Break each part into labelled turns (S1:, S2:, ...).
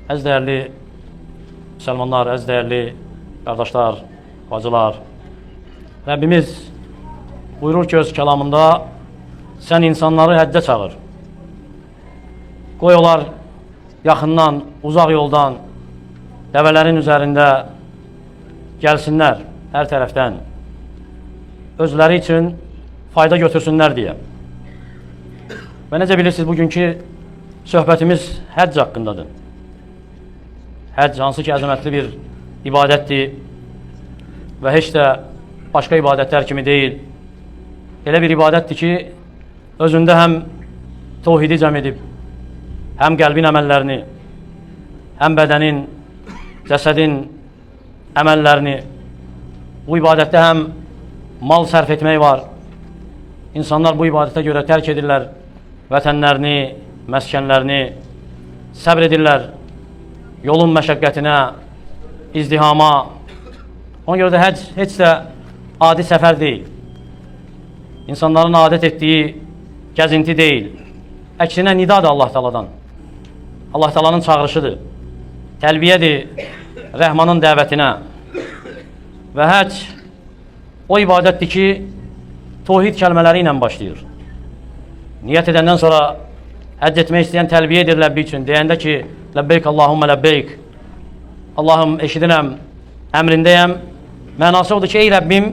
S1: Əziz dəyərli müsəlmanlar, əziz dəyərli qardaşlar, bacılar, Rəbbimiz buyurur ki, öz kəlamında sən insanları həccə çağır. Qoy onlar yaxından, uzaq yoldan, dəvələrin üzərində gəlsinlər hər tərəfdən, özləri üçün fayda götürsünlər deyə. Və necə bilirsiniz, bugünkü söhbətimiz həcc haqqındadır. Həcc hansı ki, əzəmətli bir ibadətdir və heç də başqa ibadətlər kimi deyil. Elə bir ibadətdir ki, özündə həm tövhidi cəm edib, həm qəlbin əməllərini, həm bədənin, cəsədin əməllərini, bu ibadətdə həm mal sərf etmək var. İnsanlar bu ibadətə görə tərk edirlər vətənlərini, məskənlərini, səbr edirlər yolun məşəqqətinə, izdihama. Ona görə də həcc heç də adi səfər deyil. İnsanların adət etdiyi gəzinti deyil. Əksinə nidadır Allah Teala'dan. Allah Teala'nın çağırışıdır. Təlbiyədir Rəhmanın dəvətinə. Və həcc o ibadətdir ki, tövhid kəlmələri ilə başlayır. Niyyət edəndən sonra həcc etmək istəyən təlbiyə edir Ləbbi üçün. Deyəndə ki, Ləbbeyk Allahümmə ləbbeyk, Allahım eşidirəm, əmrindəyəm. Mənası odur ki, ey Rəbbim,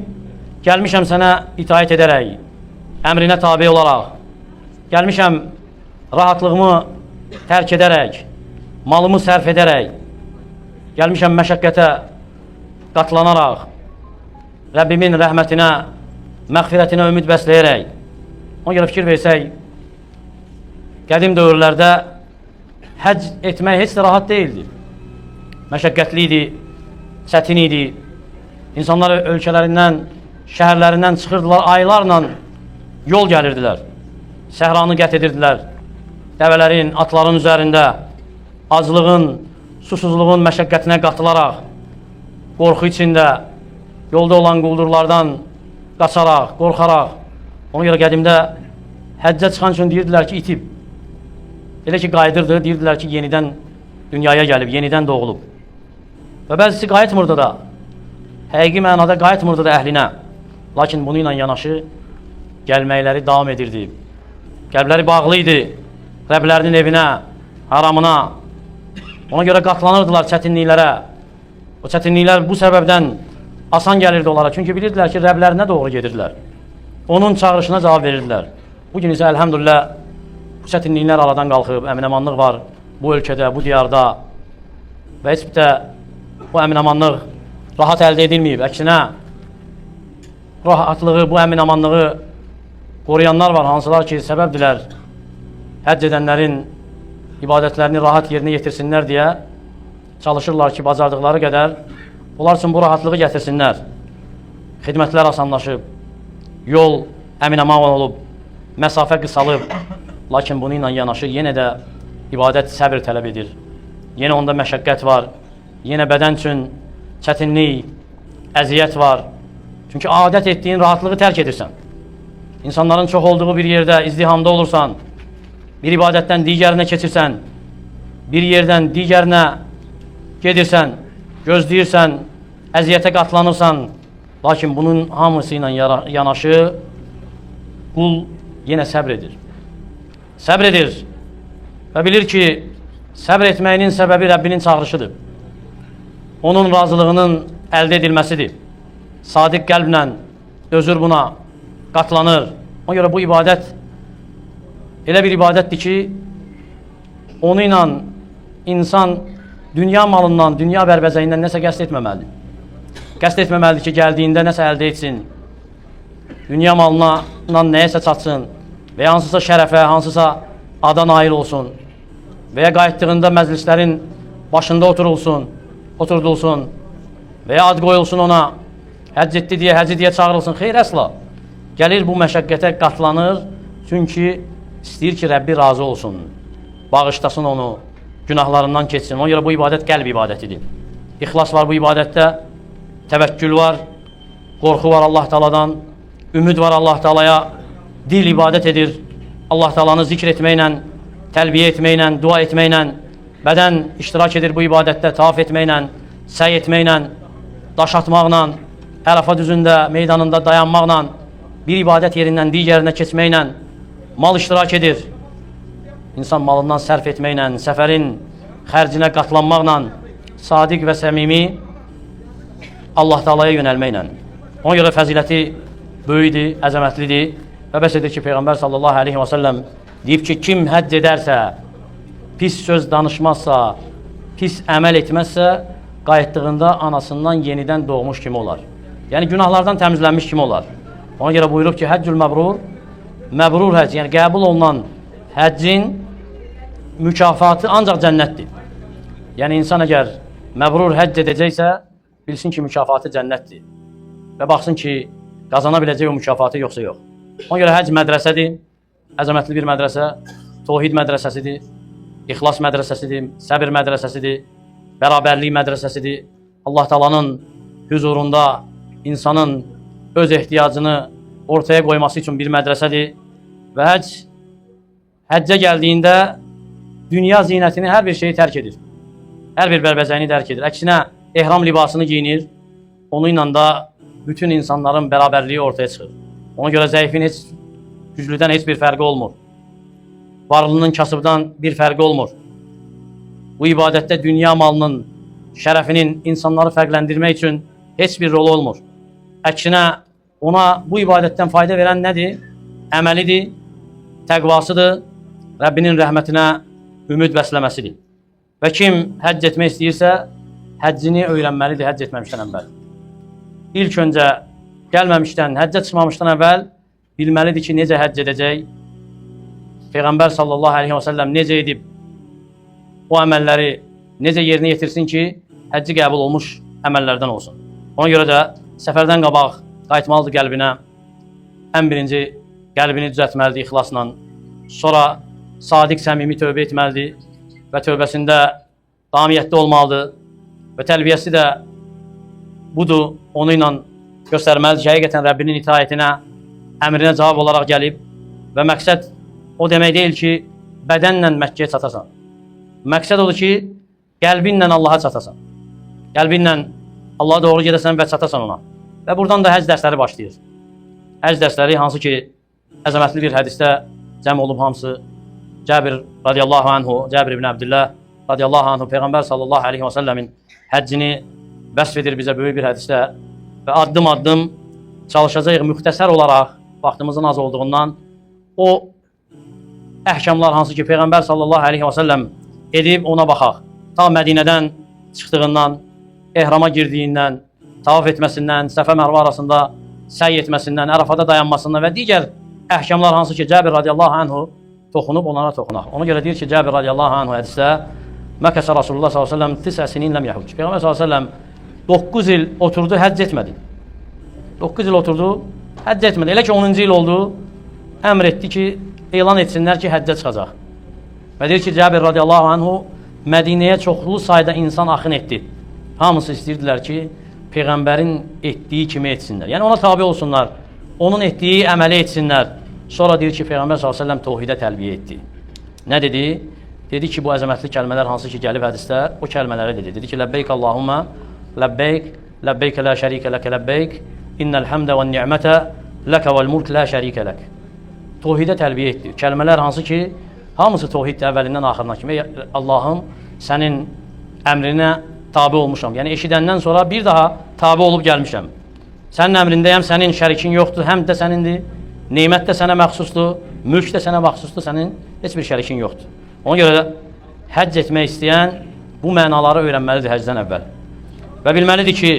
S1: gəlmişəm sənə itaət edərək, əmrinə tabi olaraq, gəlmişəm rahatlığımı tərk edərək, malımı sərf edərək, gəlmişəm məşəqqətə qatlanaraq, Rəbbimin rəhmətinə, məğfirətinə ümid bəsləyərək. Ona görə fikir versək, qədim dövrlərdə həcc etmək heç də rahat deyildi. Məşəqqətli idi, çətin idi. İnsanlar ölkələrindən, şəhərlərindən çıxırdılar, aylarla yol gəlirdilər. Səhranı qət edirdilər. Dəvələrin, atların üzərində aclığın, susuzluğun məşəqqətinə qatılaraq, qorxu içində, yolda olan quldurlardan qaçaraq, qorxaraq. Ona görə qədimdə həccə çıxan üçün deyirdilər ki, itib. Elə ki, qayıdırdı, deyirdilər ki, yenidən dünyaya gəlib, yenidən doğulub. Və bəzisi qayıtmırdı da, həqiqi mənada qayıtmırdı da əhlinə. Lakin bunu ilə yanaşı gəlməkləri davam edirdi. Qəlbləri bağlı idi Rəblərinin evinə, haramına. Ona görə qatlanırdılar çətinliklərə. O çətinliklər bu səbəbdən asan gəlirdi onlara. Çünki bilirdilər ki, Rəblərinə doğru gedirdilər. Onun çağırışına cavab verirdilər. Bugün isə əlhəmdülillah bu çətinliklər aradan qalxıb, əmin-əmanlıq var bu ölkədə, bu diyarda və heç bir də bu əmin-əmanlıq rahat əldə edilməyib. Əksinə, rahatlığı, bu əmin-əmanlığı qoruyanlar var, hansılar ki, səbəbdilər həcc edənlərin ibadətlərini rahat yerinə yetirsinlər deyə çalışırlar ki, bacardıqları qədər onlar üçün bu rahatlığı gətirsinlər. Xidmətlər asanlaşıb, yol əmin-əman olub, məsafə qısalıb. Lakin bunu ilə yanaşı yenə də ibadət səbir tələb edir. Yenə onda məşəqqət var. Yenə bədən üçün çətinlik, əziyyət var. Çünki adət etdiyin rahatlığı tərk edirsən. İnsanların çox olduğu bir yerdə izdihamda olursan, bir ibadətdən digərinə keçirsən, bir yerdən digərinə gedirsən, gözləyirsən, əziyyətə qatlanırsan. Lakin bunun hamısı ilə yanaşı qul yenə səbr edir. Səbr edir və bilir ki, səbr etməyinin səbəbi Rəbbinin çağırışıdır. Onun razılığının əldə edilməsidir. Sadiq qəlblə dözür buna, qatlanır. Ona görə bu ibadət elə bir ibadətdir ki, onu ilə insan dünya malından, dünya bərbəzəyindən nəsə qəsd etməməlidir. Qəsd etməməlidir ki, gəldiyində nəsə əldə etsin, dünya malına nəyəsə çatsın və ya hansısa şərəfə, hansısa ada nail olsun və ya qayıtdığında məclislərin başında oturdulsun və ya ad qoyulsun ona, həcc etdi deyə, həcci deyə çağırılsın. Xeyr, əsla. Gəlir bu məşəqqətə qatlanır, çünki istəyir ki, Rəbbi razı olsun, bağışlasın onu, günahlarından keçsin. Ona görə bu ibadət qəlb ibadətidir. İxlas var bu ibadətdə, təvəkkül var, qorxu var Allah Teala'dan, ümid var Allah Teala'ya, dil ibadət edir. Allah Teala'nı zikr etməklə, təlbiyə etməklə, dua etməklə, bədən iştirak edir bu ibadətdə tavaf etməklə, səy etməklə, daş atmaqla, Ərəfat düzündə, meydanında dayanmaqla, bir ibadət yerindən digərinə keçməklə mal iştirak edir. İnsan malından sərf etməklə, səfərin xərcinə qatlanmaqla, sadiq və səmimi Allah Taalaya yönəlməklə. Ona görə fəziləti böyükdir, əzəmətlidir və bəs edir ki, Peyğəmbər sallallahu aleyhi və səlləm deyib ki, kim həcc edərsə, pis söz danışmazsa, pis əməl etməzsə, qayıtdığında anasından yenidən doğmuş kimi olar. Yəni günahlardan təmizlənmiş kimi olar. Ona görə buyurub ki, həccül məbrur, məbrur həcc, yəni qəbul olunan həccin mükafatı ancaq cənnətdir. Yəni insan əgər məbrur həcc edəcəksə, bilsin ki, mükafatı cənnətdir və baxsın ki, qazana biləcək o mükafatı yoxsa yox. Ona görə həcc mədrəsədir, əzəmətli bir mədrəsə, tohid mədrəsəsidir, ixlas mədrəsəsidir, səbir mədrəsəsidir, bərabərlik mədrəsəsidir. Allah Taalanın huzurunda insanın öz ehtiyacını ortaya qoyması üçün bir mədrəsədir və həccə gəldiyində dünya zinətini, hər bir şeyi tərk edir. Hər bir bərbəcəyini tərk edir. Əksinə, ehram libasını giyinir, onunla da bütün insanların bərabərliyi ortaya çıxır. Ona görə zəifin güclüdən heç bir fərqi olmur. Varlının kasıbdan bir fərqi olmur. Bu ibadətdə dünya malının, şərəfinin insanları fərqləndirmək üçün heç bir rolu olmur. Əksinə, ona bu ibadətdən fayda verən nədir? Əməlidir, təqvasıdır, Rəbbinin rəhmətinə ümid bəsləməsidir. Və kim həcc etmək istəyirsə, həccini öyrənməlidir həcc etməmişdən əvvəl. İlk öncə gəlməmişdən, həccə çıxmamışdan əvvəl bilməlidir ki, necə həcc edəcək, Peyğəmbər sallallahu aleyhi və səlləm necə edib o əməlləri necə yerinə yetirsin ki, həcci qəbul olmuş əməllərdən olsun. Ona görə də səfərdən qabaq qayıtmalıdır qəlbinə, ən birinci qəlbini düzəltməlidir ixlasla, sonra sadiq, səmimi tövbə etməlidir və tövbəsində damiyyətdə olmalıdır və təlbiyəsi də budur, onu ilə göstərməlidir ki, həqiqətən Rəbbinin itaətinə, əmrinə cavab olaraq gəlib və məqsəd o demək deyil ki, bədənlə Məkkəyə çatasan. Məqsəd odur ki, qəlbinlə Allaha çatasan. Qəlbinlə Allaha doğru gedəsən və çatasan ona. Və buradan da həcc dərsləri başlayır. Həcc dərsləri hansı ki, əzəmətli bir hədisdə cəm olub hamısı. Cəbir radiyallahu anhu, Cəbir ibn Abdillah radiyallahu anhu, Peyğəmbər sallallahu aleyhi və səlləmin həccini vəsf edir bizə böyük bir hədisdə və addım-addım çalışacağıq müxtəsər olaraq, vaxtımızın az olduğundan o əhkamlar hansı ki, Peyğəmbər sallallahu aleyhi və səlləm edib ona baxaq. Ta Mədinədən çıxdığından, ehrama girdiyindən, tavaf etməsindən, Səfə Mərvə arasında səy etməsindən, Ərəfada dayanmasından və digər əhkamlar hansı ki, Cəbir radiyallahu anhu toxunub onlara toxunaq. Ona görə deyir ki, Cəbir radiyallahu anhu hədisdə Məkəsə Rasulullah s.ə.v 9 sinin ləm yəhuc. Peyğəmbər s.ə.v 9 il oturdu, həcc etmədi. 9 il oturdu, həcc etmədi. Elə ki 10-cu il oldu, əmr etdi ki, elan etsinlər ki, həccə çıxacaq. Və deyir ki, Cəbir radiyallahu anhu Mədinəyə çoxlu sayda insan axın etdi. Hamısı istəyirdilər ki, Peyğəmbərin etdiyi kimi etsinlər. Yəni ona tabi olsunlar, onun etdiyi əməli etsinlər. Sonra deyir ki, Peyğəmbər s.ə.v təvhidə təlbiyə etdi. Nə dedi? Dedi ki, bu əzəmətli kəlmələr hansı ki, gəlib hədisdə, o kəlmələri dedi. Dedi ki, ləbbeyk Allahumma, ləbbeyk, ləbbeyk lə şərikə ləkə ləbbeyk, innəl həmdə və ni'mətə ləkə vəl mulk lə şərikə lək. Təvhidə təlbiyə etdi. Kəlmələr hansı ki, hamısı təvhiddir əvvəlindən axırına kimi. Allahım, sənin əmrinə tabi olmuşam. Yəni, eşidəndən sonra bir daha tabi olub gəlmişəm. Sənin əmrindəyəm, sənin şərikin yoxdur, həmd də sənindir, neymət də sənə məxsusdur, mülk də sənə məxsusdur, sənin heç bir şərikin yoxdur. Ona görə də həcc etmək istəyən bu mənaları öyrənməlidir həcdən əvvəl. Və bilməlidir ki,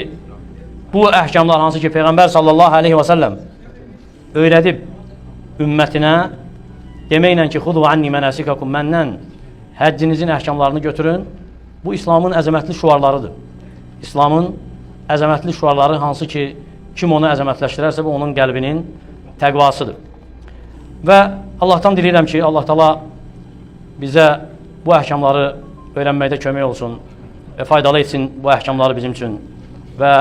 S1: bu əhkamlar hansı ki, Peyğəmbər sallallahu aleyhi və səlləm öyrədib ümmətinə deməklə ki, xudu anni mənasikakum, məndən həccinizin əhkamlarını götürün. Bu, İslamın əzəmətli şuarlarıdır. İslamın əzəmətli şuarları hansı ki, kim onu əzəmətləşdirərsə, bu onun qəlbinin təqvasıdır. Və Allahdan diləyirəm ki, Allah Taala bizə bu əhkamları öyrənməkdə kömək olsun və faydalı etsin bu əhkamları bizim üçün və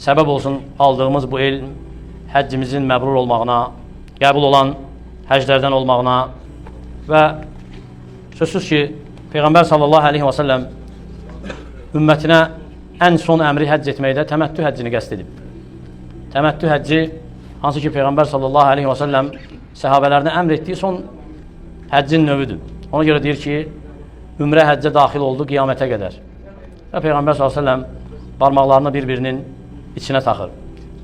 S1: səbəb olsun aldığımız bu elm həccimizin məbrur olmağına, qəbul olan həclərdən olmağına və sözsüz ki, Peyğəmbər sallallahu aleyhi və səlləm ümmətinə ən son əmri həcc etməkdə təməttü həccini qəsd edib. Təməttü həcci, hansı ki Peyğəmbər sallallahu aleyhi və səlləm səhabələrinə əmr etdiyi son həccin növüdür. Ona görə deyir ki, ümrə həccə daxil oldu qiyamətə qədər. Və Peyğəmbər sallallahu aleyhi və səlləm barmaqlarını bir-birinin içinə taxır.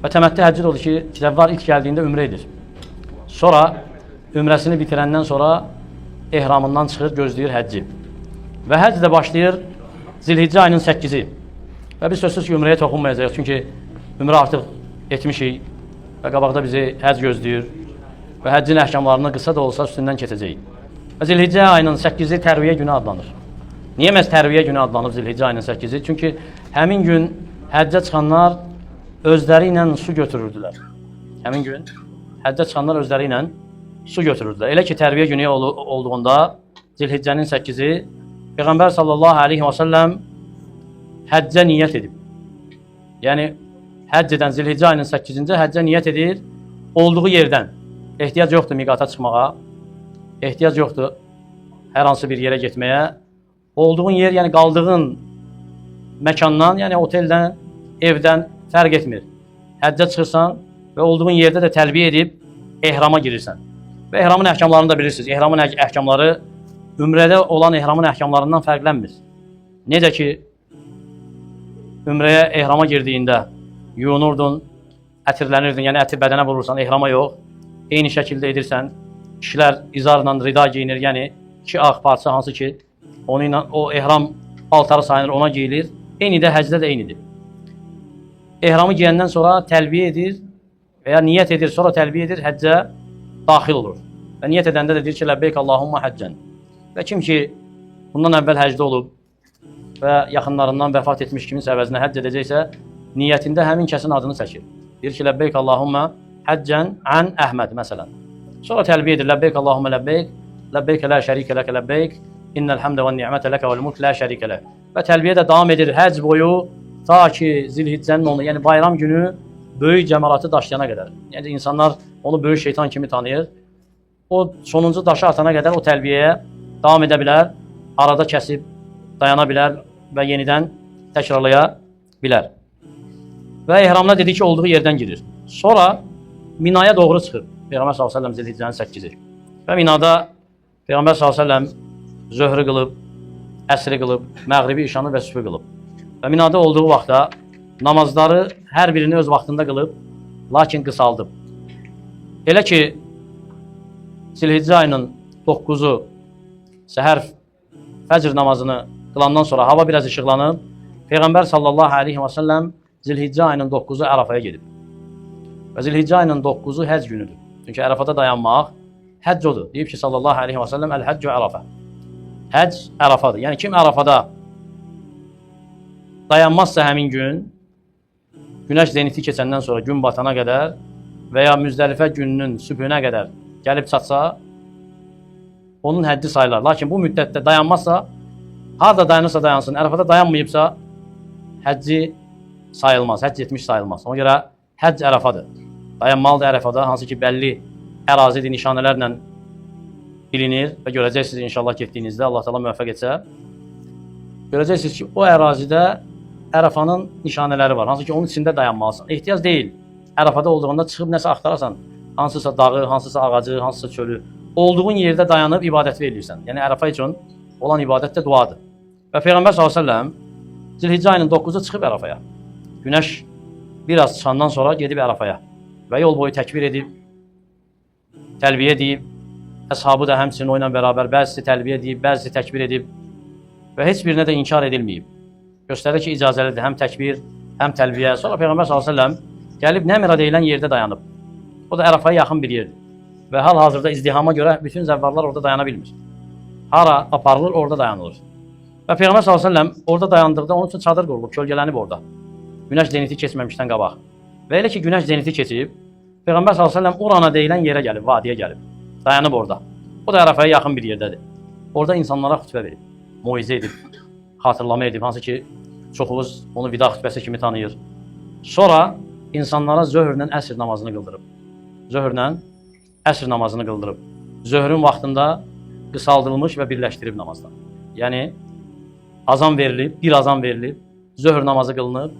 S1: Və təməttü həcci odur ki, zəvvar ilk gəldiyində ümrə edir. Sonra ümrəsini bitirəndən sonra ehramından çıxır, gözləyir həcci. Və həcc də başlayır Zilhiccə ayının 8-i. Və biz sözsüz ki, ümrəyə toxunmayacaq. Çünki ümrə artıq etmişik və qabaqda bizi həcc gözləyir. Və həccin əhkamlarını qısa da olsa üstündən keçəcəyik. Və Zilhiccə ayının 8-i tərviyə günü adlanır. Niyə məhz tərviyə günü adlanıb Zilhiccə ayının 8-i? Çünki həmin gün həccə çıxanlar özləri ilə su götürürdülər. Həmin gün həccə çıxanlar özləri ilə su götürürdülər. Elə ki, tərviyə günü olduğunda Zilhiccənin 8-i Peyğəmbər sallallahu aleyhi və səlləm həccə niyyət edib. Yəni, həcc edən Zilhiccə ayının 8-ci həccə niyyət edir olduğu yerdən. Ehtiyac yoxdur miqata çıxmağa, ehtiyac yoxdur hər hansı bir yerə getməyə. Olduğun yer, yəni qaldığın məkandan, yəni oteldən, evdən fərq etmir. Həccə çıxırsan və olduğun yerdə də təlbiyə edib ehrama girirsən. Və ehramın əhkamlarını da bilirsiniz. Ehramın əhkamları ümrədə olan ehramın əhkamlarından fərqlənmir. Necə ki, ümrəyə ehrama girdiyində yuyunurdun, ətirlənirdin, yəni ətir bədənə vurursan, ehrama yox. Eyni şəkildə edirsən. Kişilər izarla rida giyinir, yəni iki ağ parça hansı ki, onunla o ehram paltarı sayılır, ona giyilir. Eyni də həcdə də eynidir. Ehramı giyəndən sonra təlbiyə edir və ya niyyət edir, sonra təlbiyə edir, həccə daxil olur. Və niyyət edəndə də deyir ki, ləbbeyk Allahumma həccən. Və kim ki, bundan əvvəl həcdə olub və yaxınlarından vəfat etmiş kimin əvəzinə həcc edəcəksə, niyyətində həmin kəsin adını çəkir. Deyir ki, ləbbeyk Allahumma həccən ən Əhməd, məsələn. Sonra təlbiyə edir, ləbbeyk Allahumma ləbbeyk, ləbbeyk lə şərikə ləkə ləbbeyk, innəl həmdə və ni'mətə ləkə vəl mulk lə şərikə lək. Və təlbiyə də davam edir həcc boyu, ta ki Zilhiccənin onu, yəni bayram günü böyük cəmaratı daşıyana qədər. Yəni insanlar onu böyük şeytan kimi tanıyır. O sonuncu daşı atana qədər o tərbiyəyə davam edə bilər, arada kəsib dayana bilər və yenidən təkrarlaya bilər. Və ehramına dedi ki, olduğu yerdən girir. Sonra Minaya doğru çıxır. Peyğəmbər s.ə.v Zilhiccənin 8-i. Və Minada Peyğəmbər s.ə.v zöhrü qılıb, əsri qılıb, məğribi, işanı və sübhü qılıb. Və Minada olduğu vaxtda namazları hər birini öz vaxtında qılıb, lakin qısaldıb. Elə ki, Zilhiccə ayının 9-u səhər fəcr namazını qılandan sonra hava biraz işıqlanıb, Peyğəmbər sallallahu aleyhi və səlləm Zilhiccə ayının 9-u Ərafaya gedib. Və Zilhiccə ayının 9-u həcc günüdür. Çünki Ərafada dayanmaq həcc odur. Deyib ki, sallallahu aleyhi və səlləm Əl-Həccü Ərafə. Həcc Ərafadır. Yəni kim Ərafada dayanmazsa həmin gün, günəş zeniti keçəndən sonra gün batana qədər və ya Müzdəlifə gününün sübhünə qədər gəlib çatsa, onun həddi sayılar. Lakin bu müddətdə dayanmazsa, harada dayanırsa dayansın, Ərafada dayanmayıbsa, həcci sayılmaz, həcc etmiş sayılmaz. Ona görə həcc Ərafadır. Dayanmalıdır Ərafada, hansı ki bəlli ərazidir, nişanələrlə bilinir və görəcəksiniz inşallah getdiyinizdə, Allah təala müvəffəq etsə, görəcəksiniz ki, o ərazidə Ərafanın nişanələri var, hansı ki onun içində dayanmalısan. Ehtiyac deyil, Ərafada olduğunda çıxıb nəsə axtarasan, hansısa dağı, hansısa ağacı, hansısa çölü, olduğun yerdə dayanıb ibadət verirsən. Yəni Ərafa üçün olan ibadət də duadır. Və Peyğəmbər s.ə.v Zilhiccə ayının 9-u çıxıb Ərafaya. Günəş biraz çıxandan sonra gedib Ərafaya və yol boyu təkbir edib, təlbiyə edib, əshabı da həmçinin o ilə bərabər bəzisi təlbiyə edib, bəzisi təkbir edib və heç birinə də inkar edilməyib. Göstərir ki, icazəlidir həm təkbir, həm təlbiyə. Sonra Peyğəmbər s.ə.v gəlib Nəmira deyilən yerdə dayanıb. O da Ərafaya yaxın bir yerdir. Və hal-hazırda izdihama görə bütün zəvvarlar orada dayana bilmir. Hara aparılır, orada dayanılır. Və Peyğəmbər s.ə.v orada dayandıqda onun üçün çadır qurulub, kölgələnib orada. Günəş zeniti keçməmişdən qabaq. Və elə ki, günəş zeniti keçib, Peyğəmbər s.ə.v Urana deyilən yerə gəlib, vadiyə gəlib. Dayanıb orada. O da Ərafaya yaxın bir yerdədir. Orada insanlara xütbə verib, moizə edib, xatırlama edib, hansı ki, çoxumuz onu vida xütbəsi kimi tanıyır. Sonra insanlara zöhrlə əsr namazını qıldırıb. Zöhrlə əsr namazını qıldırıb. Zöhrün vaxtında qısaldılmış və birləşdirib namazdan. Yəni azan verilib, bir azan verilib, zöhr namazı qılınıb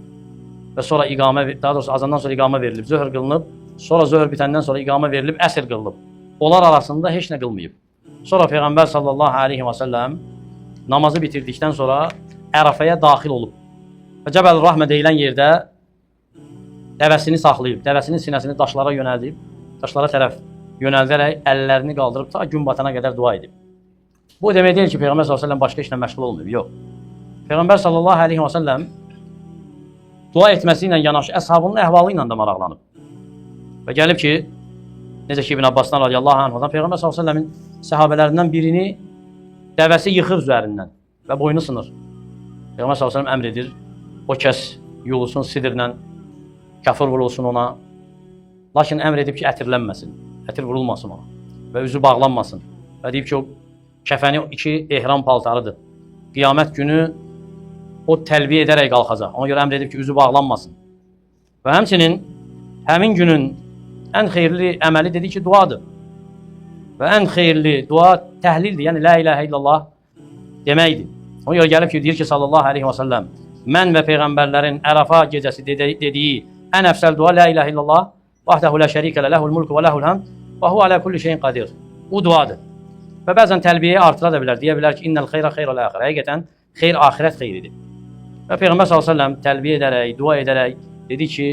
S1: və sonra iqamə, daha doğrusu azandan sonra iqamə verilib, zöhr qılınıb, sonra zöhr bitəndən sonra iqamə verilib, əsr qılınıb. Onlar arasında heç nə qılmayıb. Sonra Peyğəmbər sallallahu aleyhi və səlləm namazı bitirdikdən sonra Ərəfəyə daxil olub. Və Cəbəl Rahmə deyilən yerdə dəvəsini saxlayıb, dəvəsinin sinəsini daşlara yönəldib, daşlara tərəf yönəldərək əllərini qaldırıb ta gün batana qədər dua edib. Bu demək deyil ki, Peyğəmbər sallallahu aleyhi və səlləm başqa işlə məşğul olmayıb, yox. Peyğəmbər sallallahu aleyhi və səlləm dua etməsi ilə yanaşı əshabının əhvalı ilə də maraqlanıb. Və gəlib ki, necə ki İbn Abbasdan radiyallahu anhudan Peyğəmbər sallallahu aleyhi və səlləmin səhabələrindən birini dəvəsi yıxır üzərindən və boynu sınır. Peyğəmbər sallallahu aleyhi və səlləm əmr edir, o kəs yolulsun sidirlə, kafir vurulsun ona. Lakin əmr edib ki, ətirlənməsin, ətir vurulmasın ona və üzü bağlanmasın. Və deyib ki, o kəfəni 2 ehram paltarıdır. Qiyamət günü o təlbiyə edərək qalxacaq. Ona görə əmr edib ki, üzü bağlanmasın. Və həmçinin həmin günün ən xeyirli əməli dedi ki, duadır. Və ən xeyirli dua təhlildir, yəni la ilahə illallah deməkdir. Ona görə gəlib ki, deyir ki, sallallahu aleyhi və səlləm, mən və Peyğəmbərlərin Ərəfa gecəsi dediyi ən əfsəl dua la ilahə illallah vahdehu la şərikə ləhul mulku və ləhul həmd və hu alə kulli şeyin qadir. Bu duadır. Və bəzən təlbiyəyi artıra da bilər. Deyə bilər ki, innəl xeyrə xeyrəl əxirə. Həqiqətən xeyr axirət xeyridir. Və Peyğəmbər s.ə.v təlbiyə edərək, dua edərək dedi ki,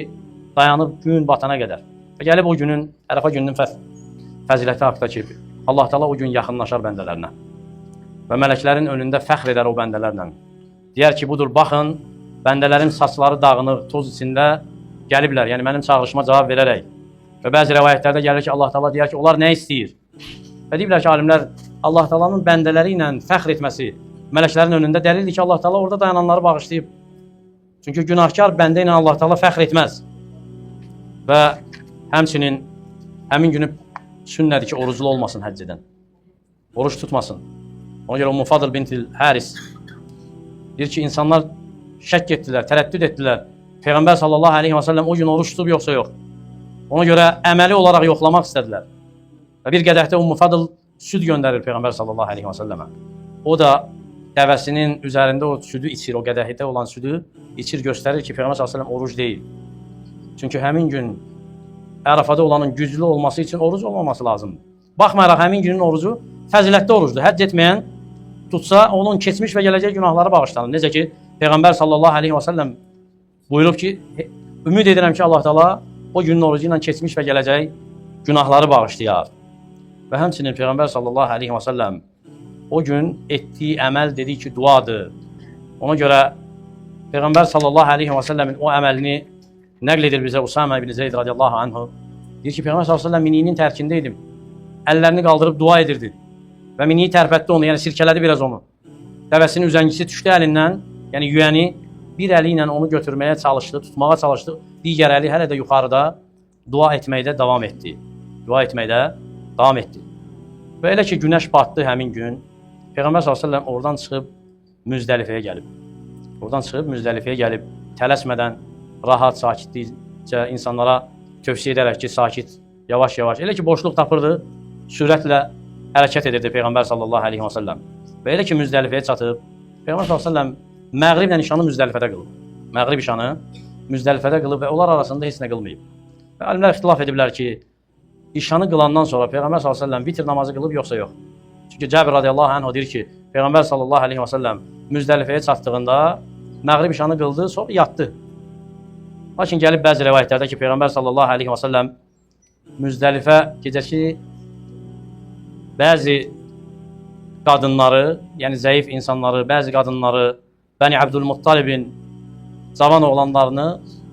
S1: dayanıb gün batana qədər. Və gəlib o günün, Ərəfa gününün fəziləti haqda ki, Allah Teala o gün yaxınlaşar bəndələrinə. Və mələklərin önündə fəxr edər o bəndələrlə. Deyər ki, budur, baxın, bəndələrin saçları dağınır, toz içində gəliblər, yəni mənim çağırışıma cavab verərək. Və bəzi rəvayətlərdə gəlir ki, Allah Teala deyər ki, onlar nə istəyir? Və deyiblər ki, alimlər, Allah Teala'nın bəndələri ilə fəxr etməsi mələklərin önündə dəlildir ki, Allah Teala orada dayananları bağışlayıb. Çünki günahkar bəndə ilə Allah Teala fəxr etməz. Və həmçinin həmin günü sünnədir ki, oruclu olmasın həcc edən. Oruç tutmasın. Ona görə Ümmü Fadıl bintil Həris deyir ki, insanlar şək etdilər, tərəddüd etdilər. Peyğəmbər sallallahu aleyhi və səlləm o gün oruç tutub yoxsa yox. Ona görə əməli olaraq yoxlamaq istədilər. Və bir qədəhdə Ümmü Fadıl süd göndərir Peyğəmbər sallallahu aleyhi və səlləmə. O da dəvəsinin üzərində o südü içir, o qədəhdə olan südü içir, göstərir ki, Peyğəmbər sallallahu aleyhi və səlləm oruc deyil. Çünki həmin gün Ərəfada olanın güclü olması üçün oruc olmaması lazımdır. Baxmayaraq həmin günün orucu fəzilətli orucdur. Həcc etməyən tutsa, onun keçmiş və gələcək günahları bağışlanır. Necə ki, Peyğəmbər sallallahu aleyhi və səlləm buyurub ki, ümid edirəm ki, Allah Teala o günün orucu ilə keçmiş və gələcək günahları bağışlayar. Və həmçinin Peyğəmbər sallallahu aleyhi və səlləm o gün etdiyi əməl dedi ki, duadır. Ona görə Peyğəmbər sallallahu aleyhi və səlləmin o əməlini nəql edir bizə Usama ibn Zeyd radiyallahu anhu. Deyir ki, Peyğəmbər sallallahu aleyhi və səlləm miniyinin tərkində idim. Əllərini qaldırıb dua edirdi. Və miniyi tərpətdi onu, yəni sirkələdi biraz onu. Dəvəsinin üzəngisi düşdü əlindən, yəni yüyəni bir əli ilə onu götürməyə çalışdı, tutmağa çalışdı. Digər əli hələ də yuxarıda dua etməkdə davam etdi. Dua etməkdə davam etdi. Və elə ki, günəş batdı həmin gün, Peyğəmbər s.ə.v oradan çıxıb Müzdəlifəyə gəlib. Oradan çıxıb Müzdəlifəyə gəlib, tələsmədən, rahat, sakitlikcə insanlara tövsiyə edərək ki, sakit, yavaş-yavaş. Elə ki, boşluq tapırdı, sürətlə hərəkət edirdi Peyğəmbər s.ə.v. Və elə ki, Müzdəlifəyə çatıb, Peyğəmbər s.ə.v məğriblə işanı Müzdəlifədə qılıb. Məğrib işanı Müzdəlifədə qılıb və onlar arasında heç nə qılmayıb. Və alimlər ixtilaf ediblər ki, işanı qılandan sonra Peyğəmbər s.ə.v vitr namazı qılıb yoxsa yox. Çünki Cəbir radiyallahu anh deyir ki, Peyğəmbər sallallahu aleyhi və səlləm Müzdəlifəyə çatdığında məğrib işanı qıldı, sonra yatdı. Lakin gəlib bəzi rəvayətlərdə ki, Peyğəmbər sallallahu aleyhi və səlləm Müzdəlifə gecəki bəzi qadınları, yəni zəif insanları, bəzi qadınları, Bəni Əbdülmuttalibin cavan oğlanlarını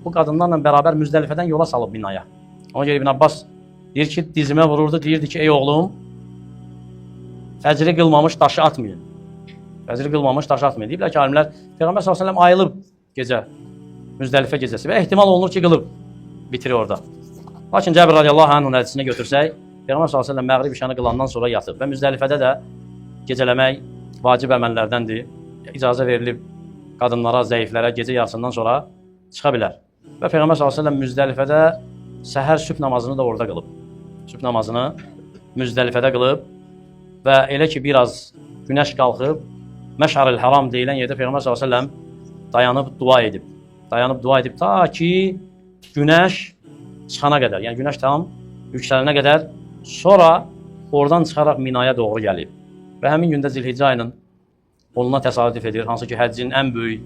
S1: bu qadınlarla bərabər Müzdəlifədən yola salıb binaya. Ona görə İbn Abbas deyir ki, dizimə vururdu, deyirdi ki, ey oğlum, fəcri qılmamış daşı atmayın. Fəcri qılmamış daşı atmayın. Deyiblər ki, alimlər, Peyğəmbər s.ə.v ayılıb gecə, Müzdəlifə gecəsi və ehtimal olunur ki, qılıb, bitirir orada. Lakin Cəbir radiyallahu anh'ın hədisinə götürsək, Peyğəmbər s.ə.v məğrib işanı qılandan sonra yatıb və Müzdəlifədə də gecələmək vacib əməllərdəndir. İcazə verilib qadınlara, zəiflərə gecə yarısından sonra çıxa bilər. Və Peyğəmbər s.ə.v Müzdəlifədə səhər sübh namazını da orada qılıb. Sübh namazını Müzdəlifədə qılıb və elə ki, biraz günəş qalxıb, Məş'aril Haram deyilən yerdə Peyğəmbər s.ə.v dayanıb dua edib. Dayanıb dua edib ta ki günəş çıxana qədər, yəni günəş tam yüksələnə qədər, sonra oradan çıxaraq Minaya doğru gəlib. Və həmin gündə Zilhiccə ayının 10-una təsadüf edir, hansı ki həccin ən böyük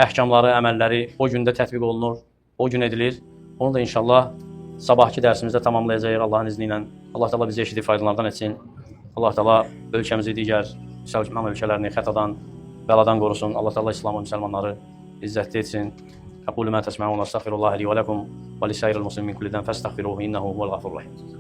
S1: əhkamları, əməlləri o gündə tətbiq olunur, o gün edilir. Onu da inşallah sabahki dərsimizdə tamamlayacağıq Allahın izni ilə. Allah Teala bizi eşidib faydalardan etsin. Allah Teala ölkəmizi digər İslam ölkələrini xətadan, bəladan qorusun. Allah Teala İslamı, müsəlmanları izzətli etsin. Aqulu ma təsməun, əstəğfirullah li və ləkum və lisayiril muslimin kullidən fəstəğfiruhu innehu huvəl ğafurur rahim.